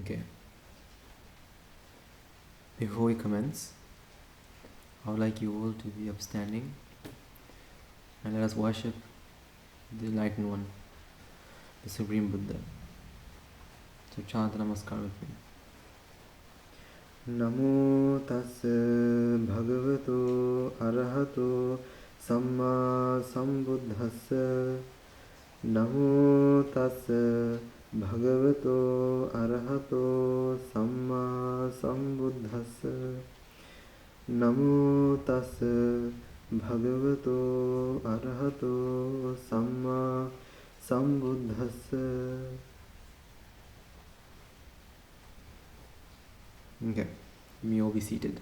Okay. Before we commence, I would like you all to be upstanding and let us worship the Enlightened One, the Supreme Buddha. So chant Namaskar with me. Namo tassa bhagavato arahato samma sambuddhassa. Namo tassa bhagavato arahato samma sambuddhassa. Namo tassa bhagavato arahato samma sambuddhassa. Okay, you may all be seated.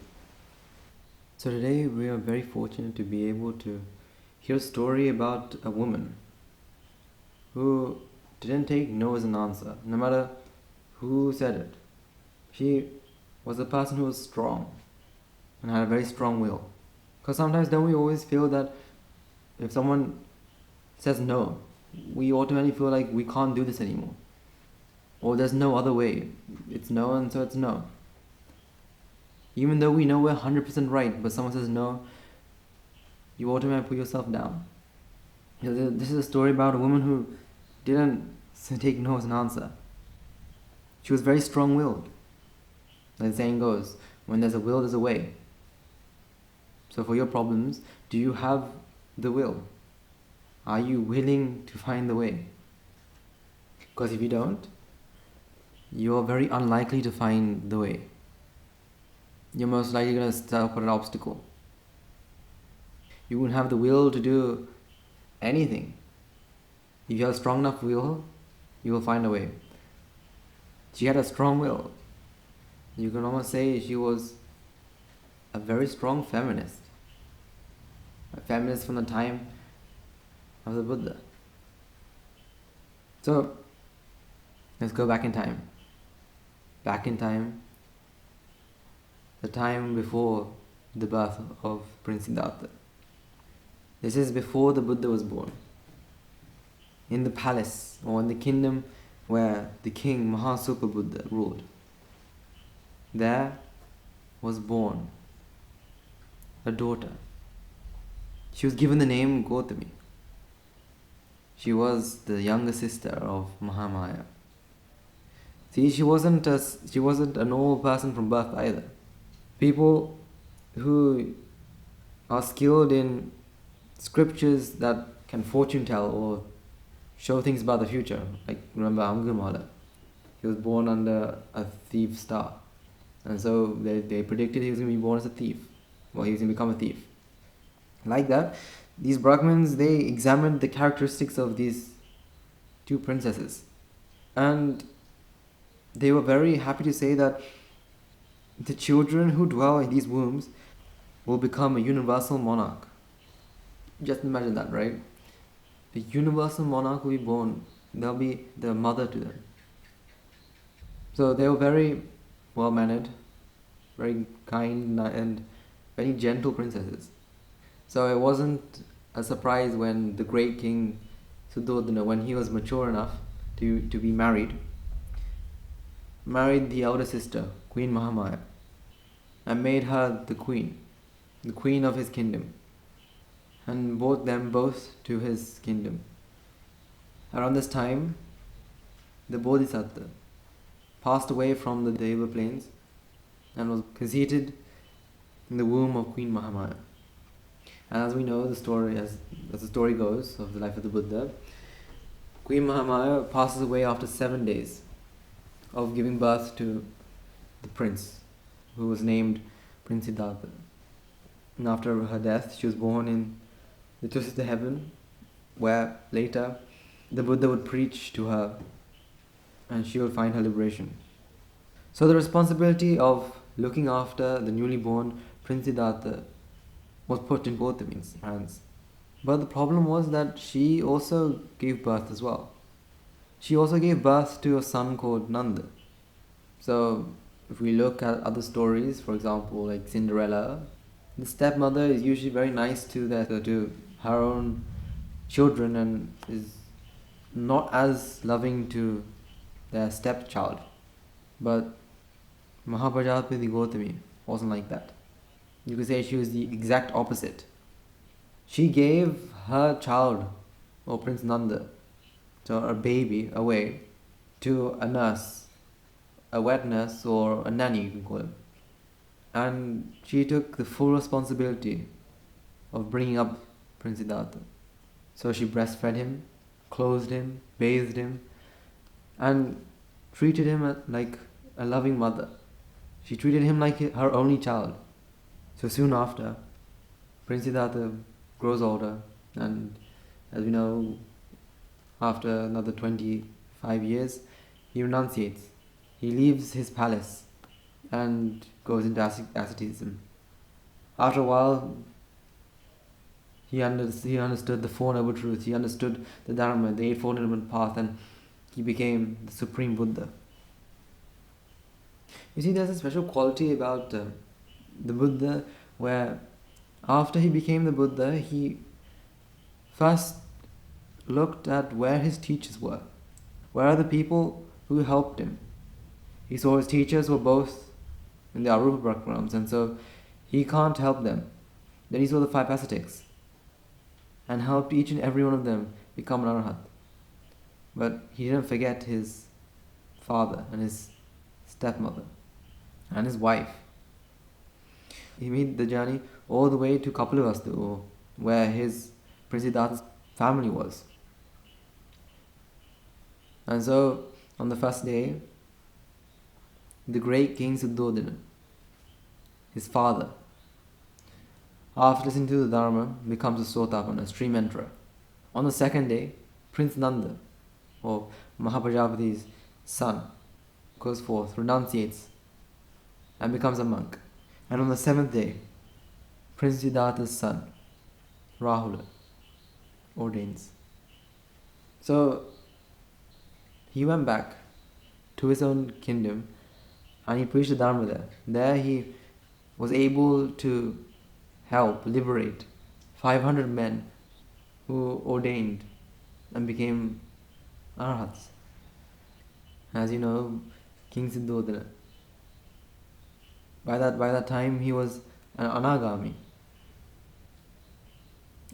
So today we are very fortunate to be able to hear a story about a woman who didn't take no as an answer, no matter who said it. She was a person who was strong and had a very strong will. Because sometimes don't we always feel that if someone says no, we automatically feel like we can't do this anymore. Or there's no other way. It's no, and so it's no. Even though we know we're 100% right, but someone says no, you automatically put yourself down. This is a story about a woman who didn't take no as an answer. She was very strong-willed. Like the saying goes, when there's a will, there's a way. So for your problems, do you have the will? Are you willing to find the way? Because if you don't, you're very unlikely to find the way. You're most likely going to stop at an obstacle. You won't have the will to do anything. If you have a strong enough will, you will find a way. She had a strong will. You can almost say she was a very strong feminist. A feminist from the time of the Buddha. So, let's go back in time. Back in time, the time before the birth of Prince Siddhartha. This is before the Buddha was born. In the palace or in the kingdom where the king Mahasupa Buddha ruled, there was born a daughter. She was given the name Gothami. She was the younger sister of Mahamaya. See, she wasn't a normal person from birth either. People who are skilled in scriptures that can fortune tell or show things about the future, like remember Angulimala, he was born under a thief's star, and so they predicted he was going to be born as a thief, well, he was going to become a thief. Like that, these Brahmins, they examined the characteristics of these two princesses, and they were very happy to say that the children who dwell in these wombs will become a universal monarch. Just imagine that, right? A universal monarch will be born. They'll be the mother to them. So they were very well-mannered, very kind and very gentle princesses. So it wasn't a surprise when the great king Suddhodana, when he was mature enough to be married the elder sister, Queen Mahamaya, and made her the queen of his kingdom, and brought them both to his kingdom. Around this time, the Bodhisattva passed away from the Deva plains and was conceived in the womb of Queen Mahamaya. And as we know the story, as the story goes of the life of the Buddha, Queen Mahamaya passes away after 7 days of giving birth to the prince, who was named Prince Siddhartha. And after her death, she was born in the twisted heaven, where later the Buddha would preach to her and she would find her liberation. So the responsibility of looking after the newly born Prince Siddhartha was put in Gothami's hands. But the problem was that she also gave birth as well. She also gave birth to a son called Nanda. So if we look at other stories, for example, like Cinderella, the stepmother is usually very nice to her own children and is not as loving to their stepchild. But Mahaprajapati Gautami wasn't like that. You could say she was the exact opposite. She gave her child, or Prince Nanda, so a baby, away to a nurse, a wet nurse, or a nanny, you can call it. And she took the full responsibility of bringing up Prince Siddhartha. So she breastfed him, clothed him, bathed him, and treated him like a loving mother. She treated him like her only child. So soon after, Prince Siddhartha grows older, and as we know, after another 25 years, he renunciates. He leaves his palace and goes into asceticism. After a while, he understood the Four Noble Truths, he understood the Dharma, the Eightfold Noble Path, and he became the Supreme Buddha. You see, there's a special quality about the Buddha where after he became the Buddha, he first looked at where his teachers were. Where are the people who helped him? He saw his teachers were both in the Arupa backgrounds, and so he can't help them. Then he saw the five ascetics and helped each and every one of them become an Arhat. But he didn't forget his father and his stepmother and his wife. He made the journey all the way to Kapilavastu, where his Prince Siddhartha's family was. And so, on the first day, the great King Suddhodana, his father, after listening to the Dharma, becomes a Sotapana, a stream enterer. On the second day, Prince Nanda, or Mahaprajapati's son, goes forth, renunciates, and becomes a monk. And on the seventh day, Prince Siddhartha's son, Rahula, ordains. So, he went back to his own kingdom and he preached the Dharma there. There he was able to help liberate 500 men who ordained and became Arhats. As you know, King Suddhodana, by that time he was an Anagami.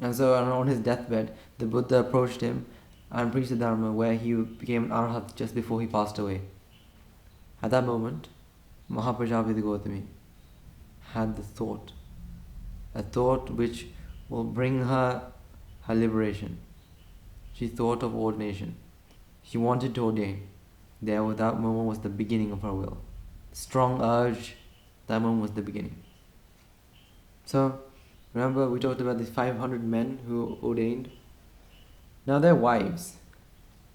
And so on his deathbed, the Buddha approached him and preached the Dharma, where he became an Arhat just before he passed away. At that moment, Mahaprajapati Gautami had the thought, a thought which will bring her liberation. She thought of ordination. She wanted to ordain. There, that moment was the beginning of her will. Strong urge, that moment was the beginning. So, remember we talked about the 500 men who ordained. Now their wives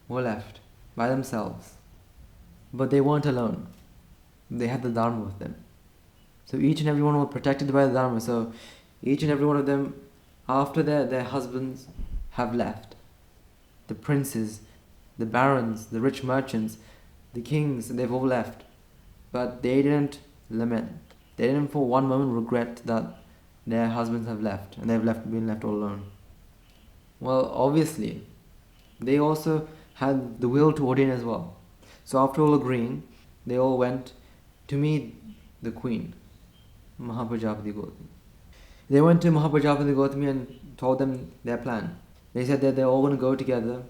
were left by themselves. But they weren't alone. They had the Dharma with them. So each and every one were protected by the Dharma. So each and every one of them, after their husbands have left, the princes, the barons, the rich merchants, the kings, they've all left. But they didn't lament. They didn't for one moment regret that their husbands have left and they've been left all alone. Well, obviously, they also had the will to ordain as well. So after all agreeing, they all went to meet the queen, Mahaprajapati Gautami. They went to Mahaprajapati Gautami and told them their plan. They said that they're all going to go together.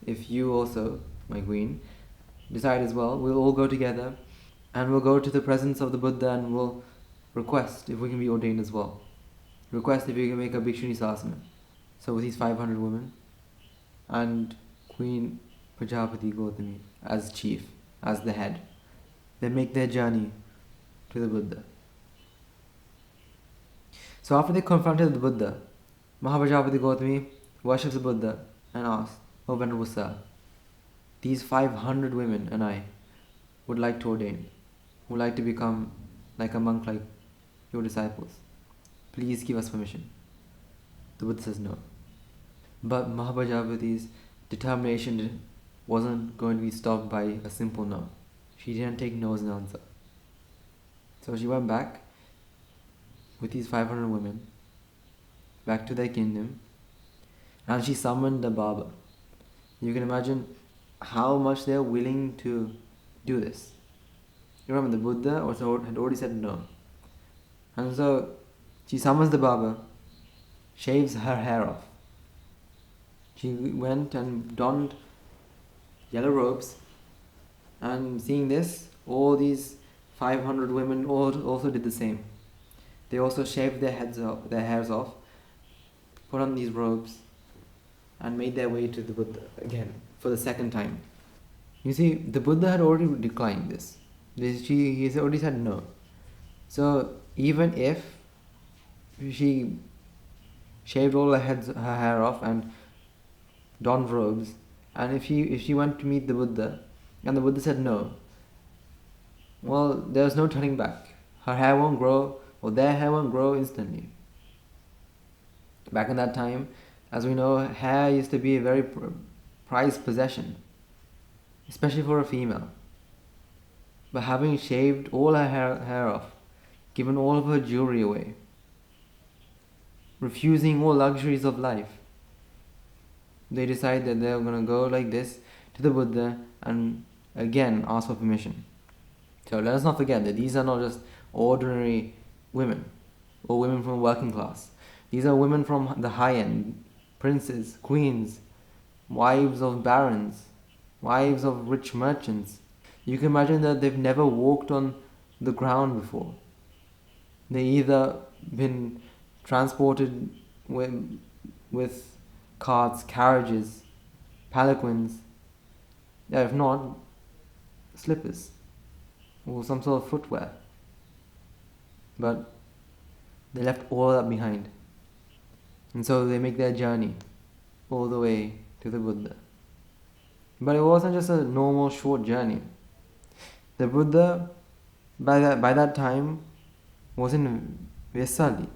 If you also, my queen, decide as well, we'll all go together and we'll go to the presence of the Buddha and we'll request if we can be ordained as well. Request if we can make a Bhikshuni Sasana. So with these 500 women and Queen Prajapati Gautami as chief, as the head, they make their journey to the Buddha. So after they confronted the Buddha, Mahaprajapati Gautami worships the Buddha and asks, "O Venerable Sir, these 500 women and I would like to ordain, would like to become like a monk like your disciples. Please give us permission." The Buddha says no. But Mahaprajapati's determination wasn't going to be stopped by a simple no. She didn't take no as an answer. So she went back with these 500 women back to their kingdom and she summoned a Baba. You can imagine how much they're willing to do this. You remember the Buddha also had already said no. And so she summons the barber, shaves her hair off. She went and donned yellow robes, and seeing this, all these 500 women also did the same. They also shaved their hairs off, put on these robes, and made their way to the Buddha again for the second time. You see, the Buddha had already declined this. He already said no. So even if she shaved all her hair off and donned robes, and if she went to meet the Buddha, and the Buddha said no, well, there's no turning back. Her hair won't grow, or their hair won't grow instantly. Back in that time, as we know, hair used to be a very prized possession, especially for a female. But having shaved all her hair off, given all of her jewelry away, refusing all luxuries of life, they decide that they're going to go like this to the Buddha and again ask for permission. So let us not forget that these are not just ordinary women or women from working class. These are women from the high end, princes, queens, wives of barons, wives of rich merchants. You can imagine that they've never walked on the ground before. They either been transported with carts, carriages, palanquins, if not, slippers or some sort of footwear. But they left all that behind. And so they make their journey all the way to the Buddha. But it wasn't just a normal short journey. The Buddha, by that time, was in Vesali,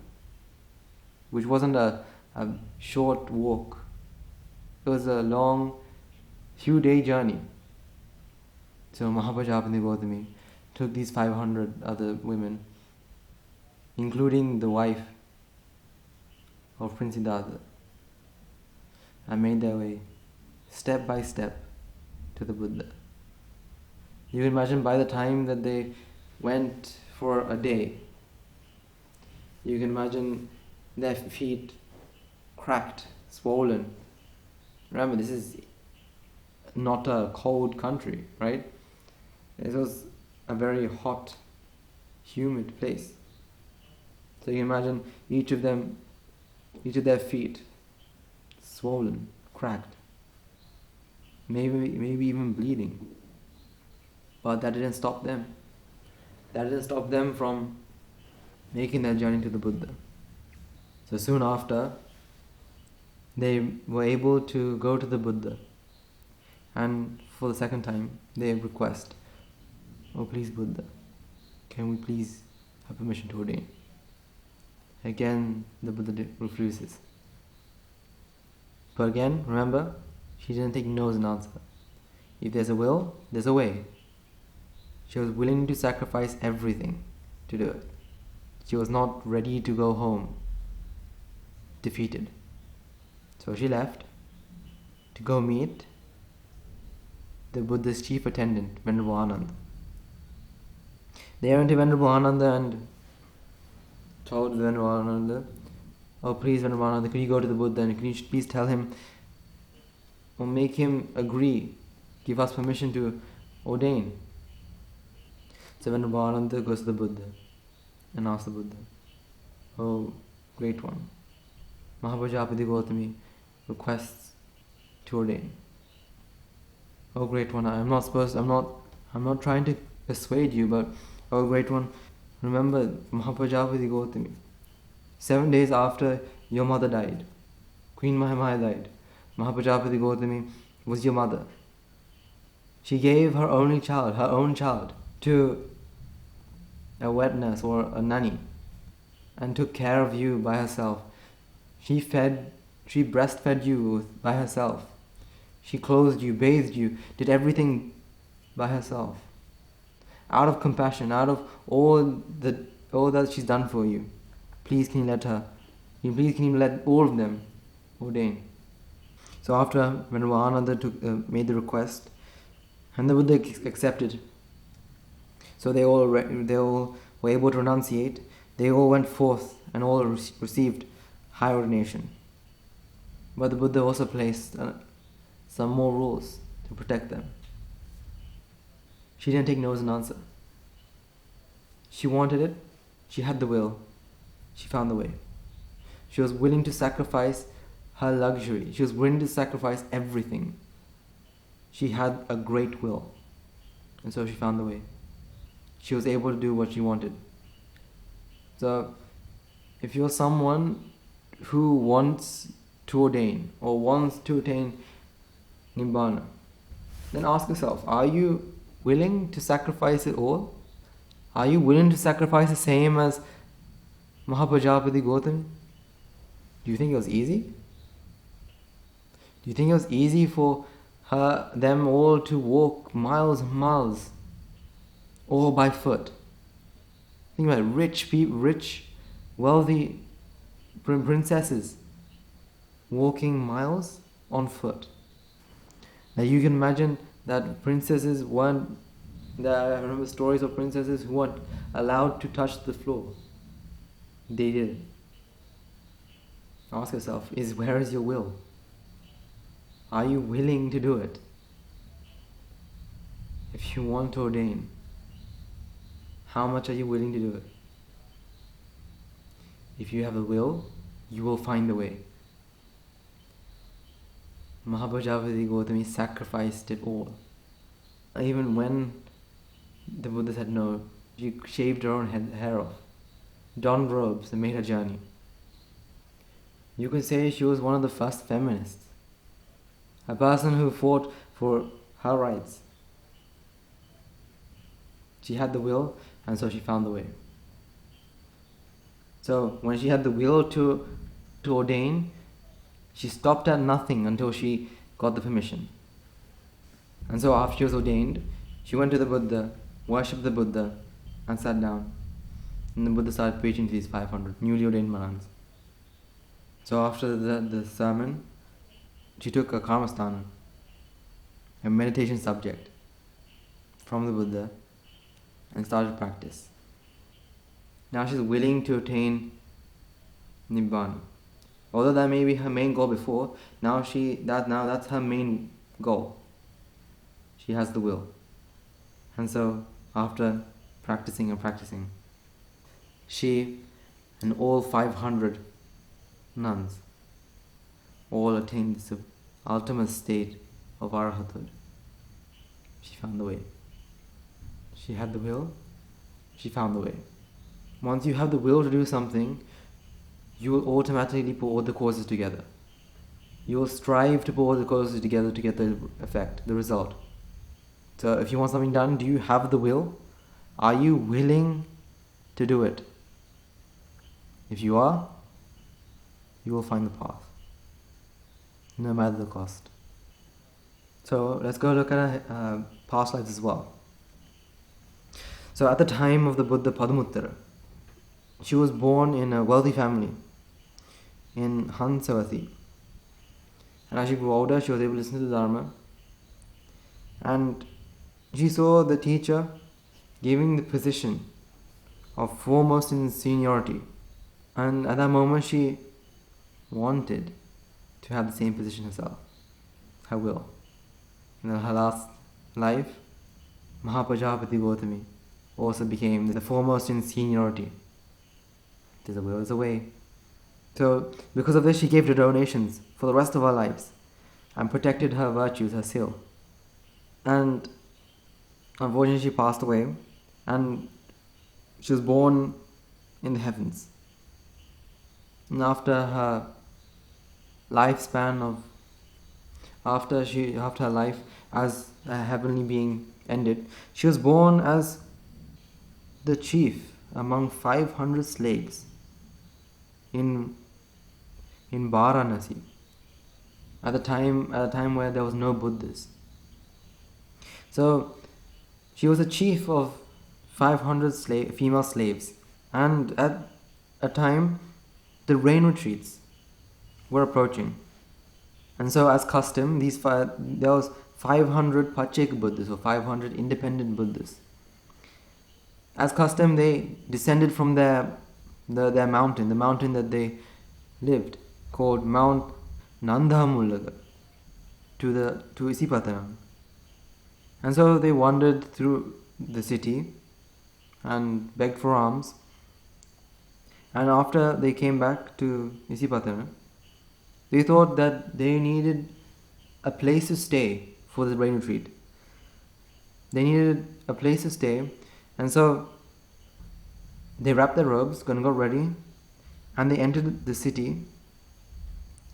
which wasn't a short walk. It was a long, few-day journey. So Mahapajapati Gothami took these 500 other women, including the wife of Prince Siddhartha, and made their way, step by step, to the Buddha. You can imagine by the time that they went for a day, you can imagine their feet cracked, swollen. Remember, this is not a cold country, right? It was a very hot, humid place. So you can imagine each of their feet swollen, cracked, maybe even bleeding. But that didn't stop them. That didn't stop them from making their journey to the Buddha. So soon after, they were able to go to the Buddha, and for the second time they request, "Oh please Buddha, can we please have permission to ordain?" Again the Buddha refuses. But again, remember, she didn't take no as an answer. If there's a will, there's a way. She was willing to sacrifice everything to do it. She was not ready to go home defeated. So she left to go meet the Buddha's chief attendant, Venerable Ananda. They went to Venerable Ananda and told Venerable Ananda, "Oh please Venerable Ananda, could you go to the Buddha and can you please tell him or make him agree, give us permission to ordain?" So Venerable Ananda goes to the Buddha and asks the Buddha, "Oh great one, Mahapajapati Gothami requests to ordain. Oh great one, I'm not trying to persuade you, but oh great one, remember Mahapajapati Gothami, 7 days after your mother died, Queen Mahamaya died, Mahapajapati Gothami was your mother. She gave her own child, to a wet nurse or a nanny, and took care of you by herself. She breastfed you by herself. She clothed you, bathed you, did everything by herself. Out of compassion, out of all that she's done for you, please can you let all of them ordain?" So after Venerable Ananda made the request, and the Buddha accepted. So they all were able to renunciate. They all went forth and all received high ordination. But the Buddha also placed some more rules to protect them. She didn't take no as an answer. She wanted it. She had the will. She found the way. She was willing to sacrifice her luxury. She was willing to sacrifice everything. She had a great will. And so she found the way. She was able to do what she wanted. So, if you're someone who wants to ordain or wants to attain Nibbana, then ask yourself, are you willing to sacrifice it all? Are you willing to sacrifice the same as Mahapajapati Gothami? Do you think it was easy? Do you think it was easy for them all to walk miles and miles, all by foot? Think about it, rich, wealthy princesses walking miles on foot. Now you can imagine that princesses weren't, I remember stories of princesses who weren't allowed to touch the floor. They did. Ask yourself, where is your will? Are you willing to do it? If you want to ordain, how much are you willing to do it? If you have the will, you will find the way. Mahapajapati Gothami sacrificed it all. Even when the Buddha said no, she shaved her own hair off, donned robes and made her journey. You can say she was one of the first feminists. A person who fought for her rights. She had the will, and so she found the way. So when she had the will to ordain, she stopped at nothing until she got the permission. And so after she was ordained, she went to the Buddha, worshipped the Buddha, and sat down. And the Buddha started preaching to these 500 newly ordained monks. So after the sermon, she took a karmasthana, a meditation subject, from the Buddha and started practice. Now she's willing to attain Nibbana. Although that may be her main goal before, now that's her main goal. She has the will. And so after practicing, she and all 500 nuns all attained this ultimate state of arahathood. She found the way. She had the will. She found the way. Once you have the will to do something, you will automatically put all the causes together. You will strive to put all the causes together to get the effect, the result. So if you want something done, do you have the will? Are you willing to do it? If you are, you will find the path, no matter the cost. So let's go look at past lives as well. So at the time of the Buddha Padumuttara, she was born in a wealthy family in Hansavati. And as she grew older, she was able to listen to the Dharma. And she saw the teacher giving the position of foremost in seniority. And at that moment, she wanted to have the same position herself, her will. In her last life, Mahapajapati Gothami also became the foremost in seniority. There's a will, there's a way. So, because of this, she gave her donations for the rest of her lives and protected her virtues, her seal. And unfortunately, she passed away, and she was born in the heavens. And after her lifespan of, after her life as a heavenly being ended, she was born as the chief among 500 slaves in Varanasi, at a time where there was no Buddhas. So she was a chief of 500 female slaves, and at a time the rain retreats were approaching, and so as custom, there was 500 Pacheka Buddhas, or 500 independent Buddhas. As custom, they descended from their mountain, the mountain that they lived, called Mount Nandhamulaga, to Isipatanam. And so they wandered through the city and begged for alms. And after they came back to Isipatanam, they thought that they needed a place to stay for the rain retreat. They needed a place to stay, and so they wrapped their robes, got ready, and they entered the city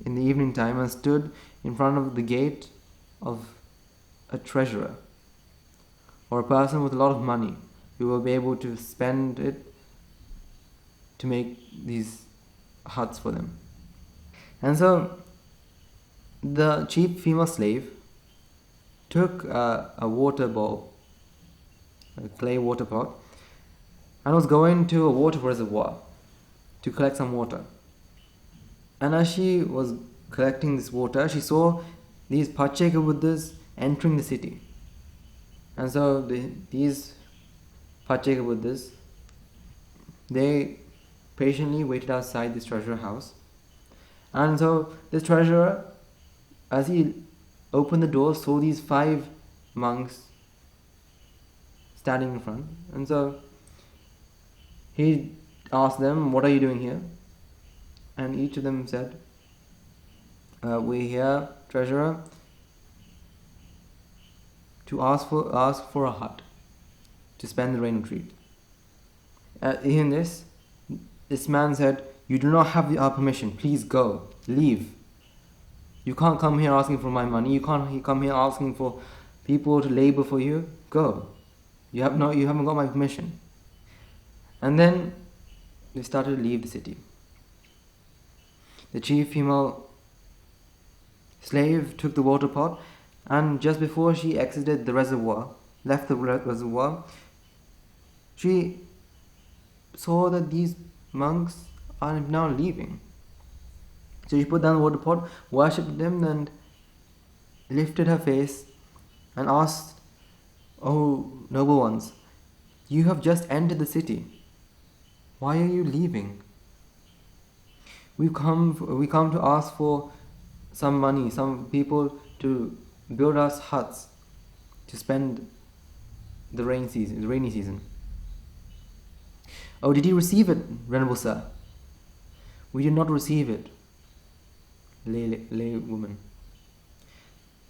in the evening time and stood in front of the gate of a treasurer or a person with a lot of money who will be able to spend it to make these huts for them. And so the chief female slave took a water bowl, a clay water pot, and was going to a water reservoir to collect some water. And as she was collecting this water, she saw these Pacheka Buddhas entering the city. And so these Pacheka Buddhas, they patiently waited outside this treasurer house. And so this treasurer, as he opened the door, saw these 5 monks standing in front. And so he asked them, "What are you doing here?" And each of them said, "We're here, treasurer, to ask for a hut to spend the rain retreat." In this man said, "You do not have our permission. Please go, leave. You can't come here asking for my money. You can't come here asking for people to labor for you. Go. You haven't got my permission." And then they started to leave the city. The chief female slave took the water pot, and just before she exited the reservoir, left the reservoir, she saw that these monks are now leaving. So she put down the water pot, worshipped them, and lifted her face and asked, "Oh, noble ones, you have just entered the city. Why are you leaving? We come to ask for some money, some people to build us huts to spend the rainy season." "Oh, did you receive it, Venerable Sir?" "We did not receive it, lay woman."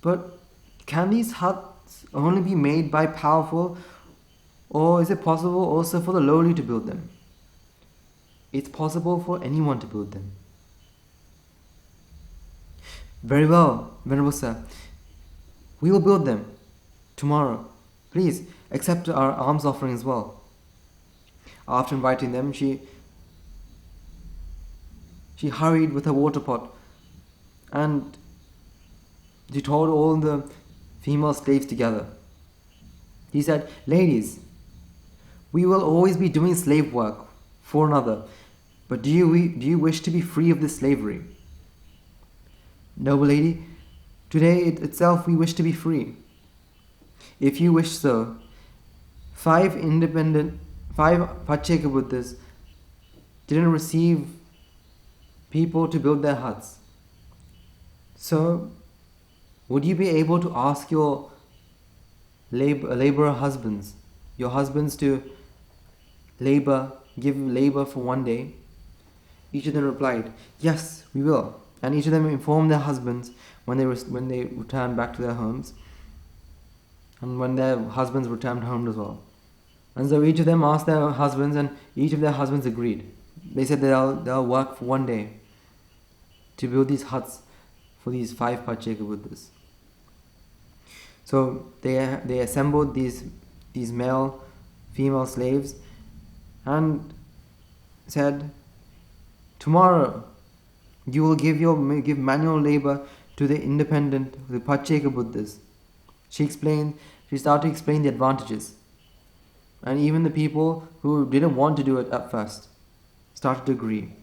"But can these huts only be made by powerful, or is it possible also for the lowly to build them?" "It's possible for anyone to build them." "Very well, Venerable Sir. We will build them tomorrow. Please accept our alms offering as well." After inviting them, she hurried with her water pot, and she told all the female slaves together. He said, "Ladies, we will always be doing slave work for another, but do you wish to be free of this slavery?" "Noble lady, today itself we wish to be free. If you wish so, 5 Pacheka Buddhas didn't receive people to build their huts. So, would you be able to ask your laborer husbands, your husbands to give labor for one day?" Each of them replied, "Yes, we will." And each of them informed their husbands when they returned back to their homes, and when their husbands returned home as well. And so each of them asked their husbands, and each of their husbands agreed. They said they'll work for one day to build these huts for these 5 Pacheka Buddhas. So they assembled these male, female slaves and said, "Tomorrow you will give manual labor to the Pacheka Buddhas." She started to explain the advantages. And even the people who didn't want to do it at first started to agree.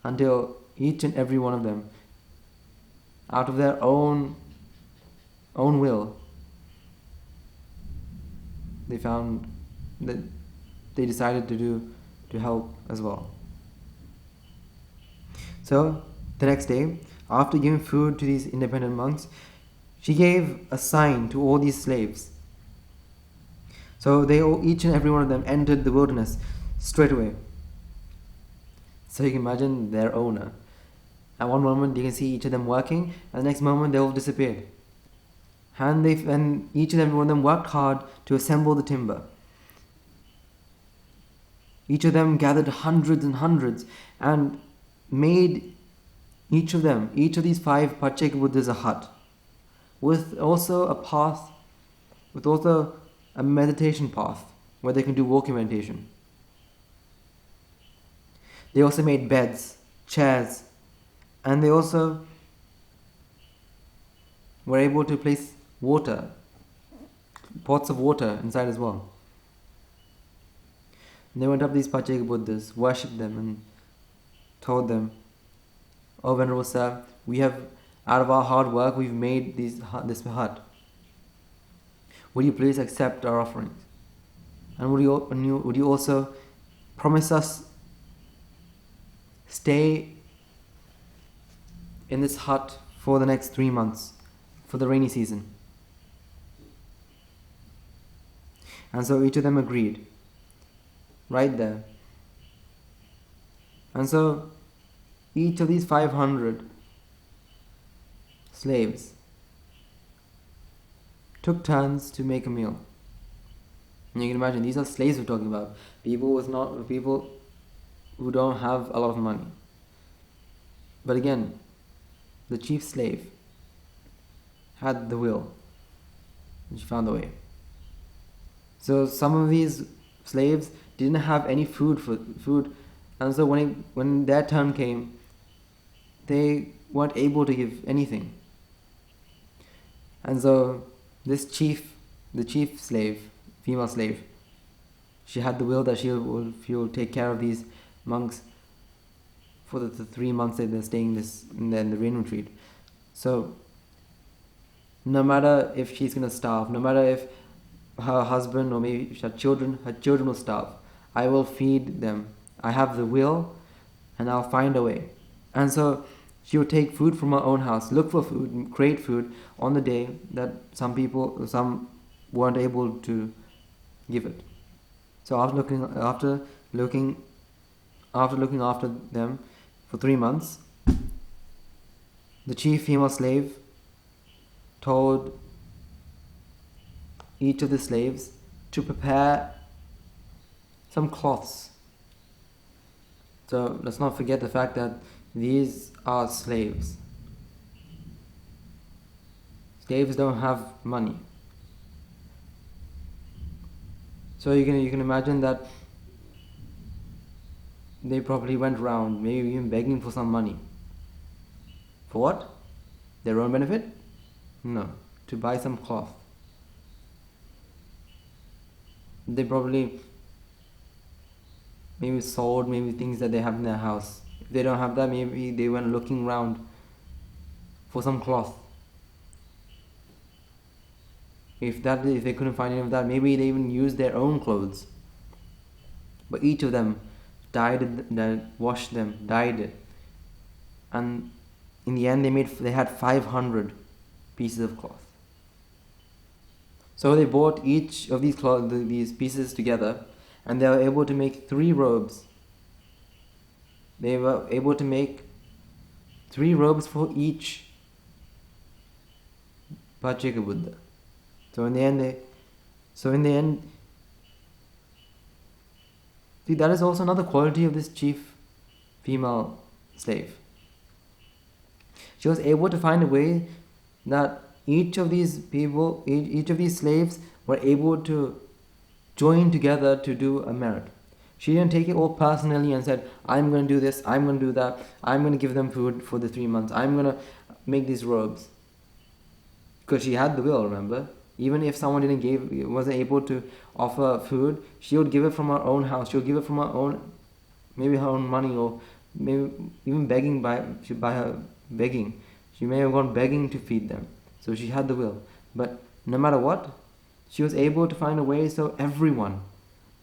Until each and every one of them, out of their own will, they found that they decided to do to help as well. So the next day, after giving food to these independent monks, she gave a sign to all these slaves. So they all, each and every one of them entered the wilderness straight away. So you can imagine their owner. At one moment you can see each of them working, and the next moment they all disappeared. And each and every one of them worked hard to assemble the timber. Each of them gathered hundreds and hundreds and made each of these 5 Pacceka Buddhas a hut, with also a path, with also a meditation path where they can do walking meditation. They also made beds, chairs, and they also were able to place water, pots of water inside as well. And they went up to these Pacceka Buddhas, worshipped them, and told them, "Oh Venerable Sir, we have, out of our hard work, we've made this hut. Would you please accept our offerings? And would you also promise us stay in this hut for the next 3 months, for the rainy season?" And so each of them agreed, right there. And so each of these 500 slaves took turns to make a meal. And you can imagine, these are slaves we're talking about. People who don't have a lot of money. But again, the chief slave had the will, and she found the way. So some of these slaves didn't have any food, and so when their turn came, they weren't able to give anything. And so the chief slave, female slave, she had the will that she will take care of these monks for the 3 months that they're staying in the rain retreat. So no matter if she's going to starve, no matter if her husband or maybe her children will starve, I will feed them. I have the will, and I'll find a way. And so she would take food from her own house, look for food, and create food on the day that some weren't able to give it. So after looking after them for 3 months, the chief female slave told each of the slaves to prepare some cloths. So let's not forget the fact that these are slaves. Slaves don't have money. So you can imagine that they probably went around, maybe even begging for some money. For what? Their own benefit? No, to buy some cloth. They probably maybe sold maybe things that they have in their house. If they don't have that, maybe they went looking around for some cloth. If they couldn't find any of that, maybe they even used their own clothes. But each of them washed them, dyed it, and in the end they had 500 pieces of cloth. So they bought each of these pieces together, and they were able to make 3 robes. They were able to make 3 robes for each Pacceka Buddha. So in the end, see, that is also another quality of this chief female slave. She was able to find a way that each of these slaves were able to join together to do a merit. She didn't take it all personally and said, I'm going to do this, I'm going to do that, I'm going to give them food for the 3 months, I'm going to make these robes. Because she had the will, remember? Even if someone wasn't able to offer food, she would give it from her own house. She would give it from her own, maybe her own money, or maybe even begging begging. She may have gone begging to feed them. So she had the will. But no matter what, she was able to find a way so everyone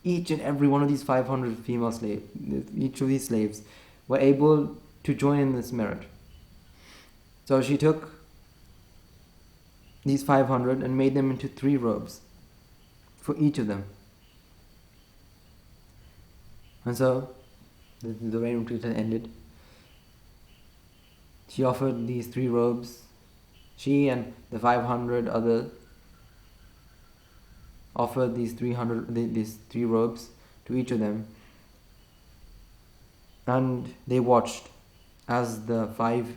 each and every one of these 500 female slaves, each of these slaves, were able to join in this merit. So she took these 500 and made them into 3 robes for each of them. And so the reign retreat had ended. She offered these 3 robes. She and the 500 others offered these 3 robes to each of them, and they watched as the 5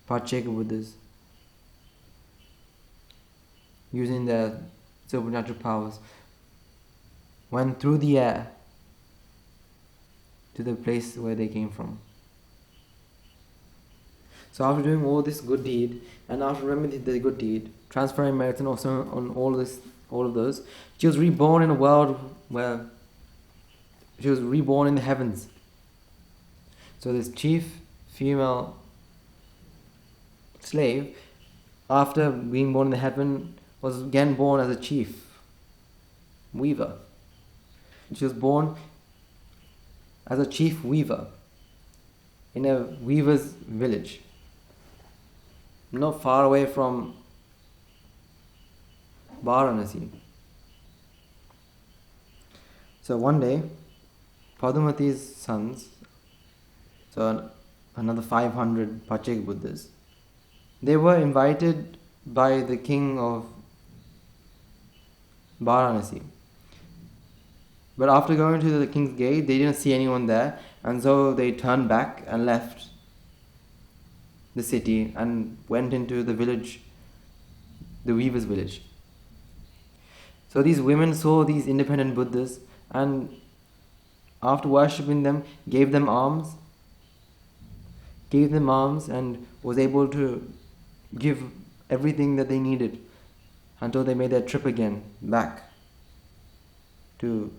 Pacheka Buddhas, using their supernatural powers, went through the air to the place where they came from. So after doing all this good deed, and after remembering the good deed, transferring merits and also on all of those, she was reborn in a world where she was reborn in the heavens. So this chief female slave, after being born in the heaven, was again born as a chief weaver. She was born as a chief weaver in a weaver's village, not far away from Varanasi. So one day, Padumati's sons, so another 500 Pacheka Buddhas, they were invited by the king of Varanasi. But after going to the king's gate, they didn't see anyone there, and so they turned back and left the city and went into the village, the weaver's village. So these women saw these independent Buddhas, and after worshipping them, gave them alms, and was able to give everything that they needed until they made their trip again back to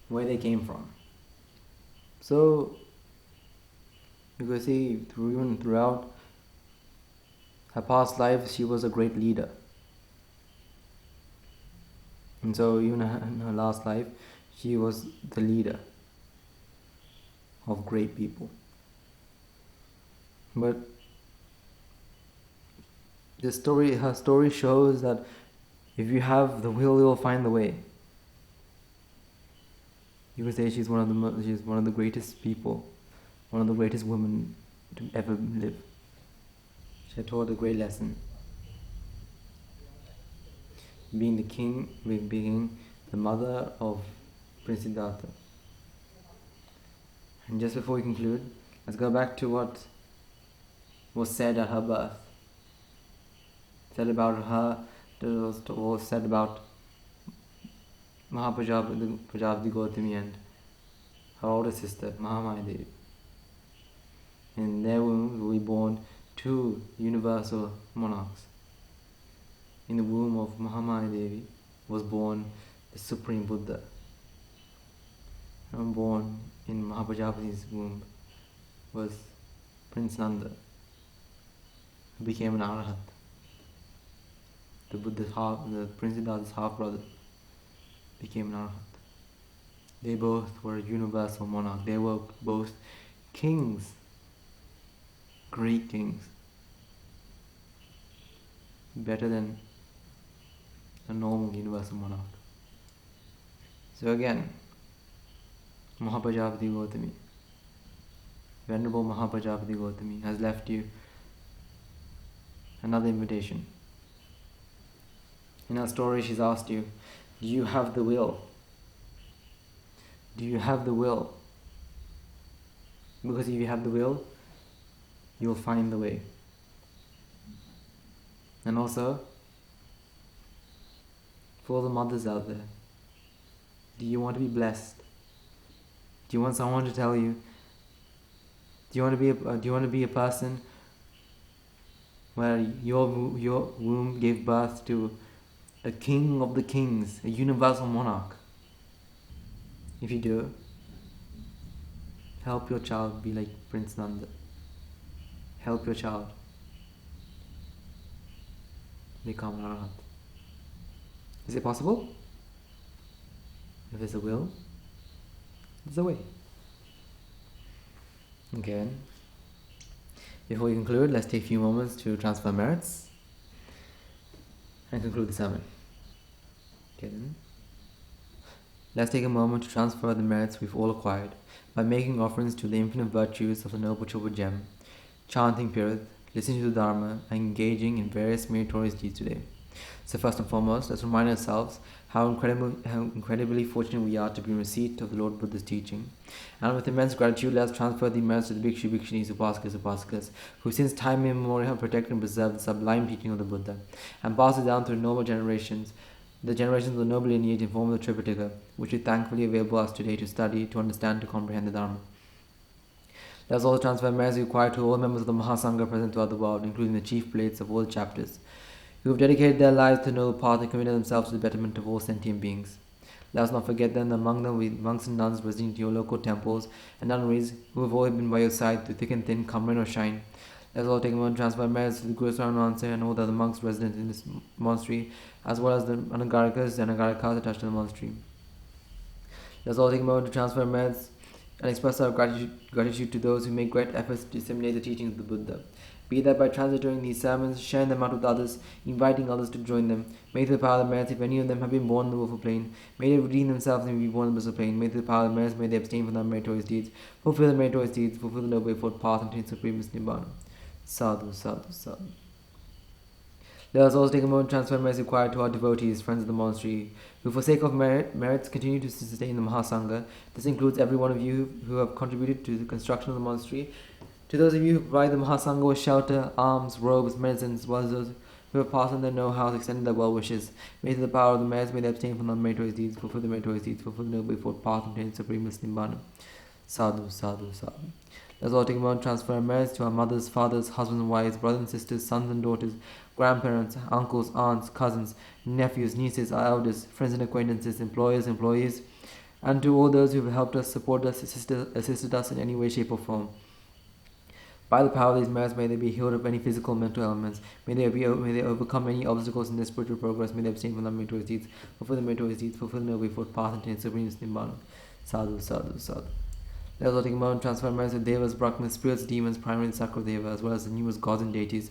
where they came from. So you can see even throughout her past lives, she was a great leader. And so even in her last life, she was the leader of great people. But her story shows that if you have the will, you'll find the way. You could say she's one of the greatest people, one of the greatest women to ever live. She had taught a great lesson. Being the mother of Prince Siddhartha. And just before we conclude, let's go back to what was said at her birth. Said about her, was said about Prajapati Gothami and her older sister, Mahamaya Devi. In their womb will be born 2 universal monarchs. In the womb of Mahamaya Devi was born the Supreme Buddha. And born in Mahaprajapati's womb was Prince Nanda, who became an Arhat. The Prince Siddhartha's half brother became an Arhat. They both were universal monarchs. They were both kings, great kings, better than a normal universal monarch. So again, Mahaprajapati Gothami, Venerable Mahaprajapati Gothami, has left you another invitation. In her story, she's asked you, do you have the will? Do you have the will? Because if you have the will, you'll find the way. And also, for all the mothers out there, do you want to be blessed? Do you want someone to tell you? Do you want to be a person where your womb gave birth to a king of the kings, a universal monarch? If you do, help your child be like Prince Nanda. Help your child become an Arhat. Is it possible? If there's a will, there's a way. Okay. Before we conclude, let's take a few moments to transfer merits and conclude the sermon. Okay then. Let's take a moment to transfer the merits we've all acquired by making offerings to the infinite virtues of the Noble Triple Gem, chanting Pirith, listening to the Dharma, and engaging in various meritorious deeds today. So first and foremost, let's remind ourselves how incredibly fortunate we are to be in receipt of the Lord Buddha's teaching. And with immense gratitude, let's transfer the merits to the Bhikshu, Bhikshunis, Upasakas, Upasikas, who since time immemorial have protected and preserved the sublime teaching of the Buddha, and passed it down through noble generations, the generations of the noble lineage in form of the Tripitaka, which is thankfully available us today to study, to understand, to comprehend the Dharma. Let us also transfer merits required to all members of the Mahasangha present throughout the world, including the chief prelates of all the chapters, who have dedicated their lives to the noble path and committed themselves to the betterment of all sentient beings. Let us not forget them, among them with monks and nuns residing to your local temples and nunneries, who have always been by your side through thick and thin, come rain or shine. Let us all take a moment to transfer merits to the Guru Swaminatha and all the other monks resident in this monastery, as well as the Anagarikas and Anagarikas attached to the monastery. Let us all take a moment to transfer merits and express our gratitude to those who make great efforts to disseminate the teachings of the Buddha. Be that by translating these sermons, sharing them out with others, inviting others to join them. May through the power of the merits, if any of them have been born in the willful plane, may they redeem themselves and be born in the blissful plane. May through the power of the merits, may they abstain from their meritorious deeds, fulfill the meritorious deeds, fulfill the noble eightfold path, and attain supreme Nibbana. Sadhu, sadhu, sadhu. Let us also take a moment to transfer merits required to our devotees, friends of the monastery, who for sake of merits continue to sustain the Mahasangha. This includes every one of you who have contributed to the construction of the monastery, to those of you who provide the Mahasangha with shelter, alms, robes, medicines, as well as those who have passed on their know-how, extended their well wishes. May through the power of the merits, may they abstain from non-meritorious deeds, fulfill the meritorious deeds, fulfill the noble eightfold path, and attain supreme Nibbana. Sadhu, sadhu, sadhu. Let us all take a moment to transfer our merits to our mothers, fathers, husbands and wives, brothers and sisters, sons and daughters, grandparents, uncles, aunts, cousins, nephews, nieces, our elders, friends and acquaintances, employers, employees, and to all those who have helped us, supported us, assisted us in any way, shape or form. By the power of these merits, may they be healed of any physical or mental ailments. May they overcome any obstacles in their spiritual progress. May they abstain from the meritorious deeds, fulfill the meritorious deeds, fulfill the noble eightfold path, and attain supreme Nibbana. Sadhu, sadhu, sadhu. Let us all take a moment to transfer merits of devas, brahmanas, spirits, demons, primarily the Sakradeva, as well as the numerous gods and deities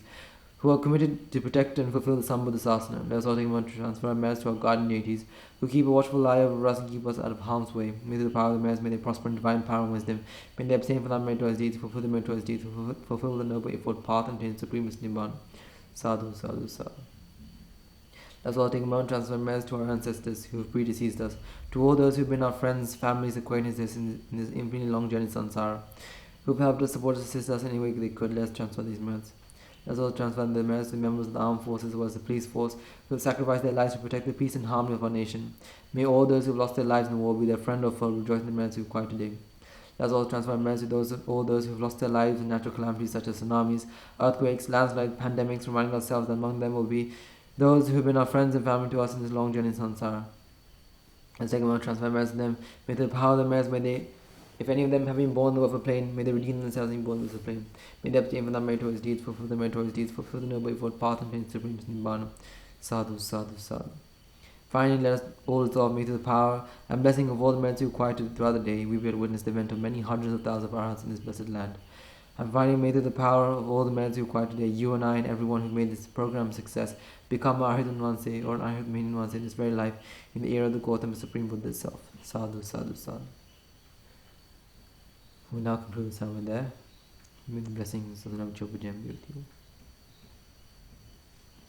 who are committed to protect and fulfill the Sambuddha Sasana. Let us all take a moment to transfer our merits to our guardian deities who keep a watchful eye over us and keep us out of harm's way. May through the power of the merits, may they prosper in divine power and wisdom. May they abstain from meritorious deeds, fulfill the meritorious deeds, fulfill the noble eightfold path, and attain supreme Nibbana. Sadhu, sadhu, sadhu. Let us all take a moment to transfer merits to our ancestors who have predeceased us, to all those who have been our friends, families, acquaintances in this infinitely long journey samsara, who have helped us, support us, assist us any way they could. Let us transfer these merits. Let us also transfer the merits to members of the armed forces as well as the police force who have sacrificed their lives to protect the peace and harmony of our nation. May all those who have lost their lives in the war, be their friend or foe, rejoice in the merits we acquire today. Let us also transfer merits to all those who have lost their lives in natural calamities such as tsunamis, earthquakes, landslides, pandemics, reminding ourselves that among them will be those who have been our friends and family to us in this long journey in samsara. Let's take a moment to transfer merits to them. May the power of the merits, may they, if any of them have been born in the willful plane, may they redeem themselves and be born in the willful plane. May they abstain from the meritorious deeds, fulfill the meritorious deeds, fulfill the noble eightfold path, and attain supreme Nibbana. Sadhu, sadhu, sadhu. Finally, let us all resolve, may through the power and blessing of all the merits we acquire throughout the day, we will witness the event of many hundreds of thousands of arahats in this blessed land. And finally, may through the power of all the merits we acquire today, you and I and everyone who made this program a success become an Arhat Manse or an Arhat Manse in this very life, in the era of the Gothami Supreme Buddha itself. Sadhu, sadhu, sadhu. We now conclude the sermon there. May the blessings of the Noble Triple Gem be with you.